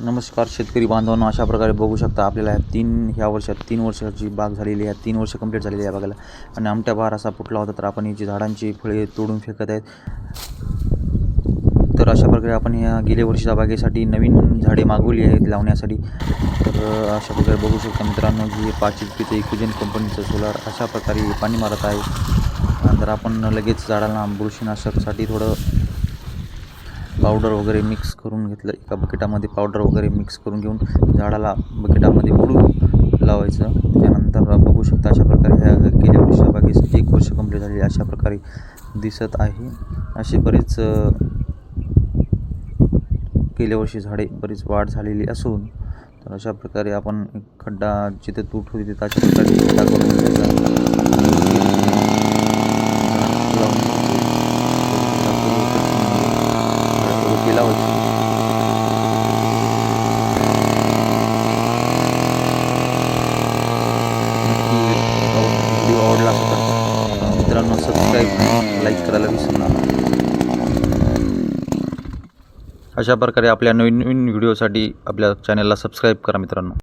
नमस्कार शेतकरी बांधवांनो, अशा प्रकारे बघू शकता आपल्याला ह्या वर्षात 3 वर्षाची बाग झालेली आहे. 3 वर्ष कंप्लीट झालेली आहे बागाला. आणि आमट्या बहार असा फुटला होता, तर आपण ही जी झाडांची फळे तोडून फेकत आहेत. तर अशा प्रकारे आपण ह्या गेल्या वर्षीच्या बागेसाठी नवीन झाडे मागवली आहेत लावण्यासाठी. तर अशा प्रकारे बघू शकता मित्रांनो, की 5 HP इकोजेन कंपनीचं सोलार अशा प्रकारे पाणी मारत आहे. तर आपण लगेच झाडांना बुरशीनाशकसाठी थोडं पावडर वगैरे मिक्स करून घेतलं. एका बकेटामध्ये पावडर वगैरे मिक्स करून घेऊन झाडाला बकेटामध्ये बुडून लावायचं. त्याच्यानंतर बघू शकता अशा प्रकारे ह्या गेल्या वर्षी बागेसाठी 1 वर्ष कंप्लीट झालेली अशा प्रकारे दिसत आहे. असे बरेच गेल्या वर्षी झाडे बरीच वाढ झालेली असून, तर अशा प्रकारे आपण एक खड्डा जिथे तूट होती तिथे अशा प्रकारे खड्डा करून लावायची. व्हिडिओ आवडला असेल मित्रांनो सबस्क्राईब लाईक करायला विसरू नका. अशा प्रकारे आपल्या नवीन नवीन व्हिडिओसाठी आपल्या चॅनलला सबस्क्राईब करा मित्रांनो.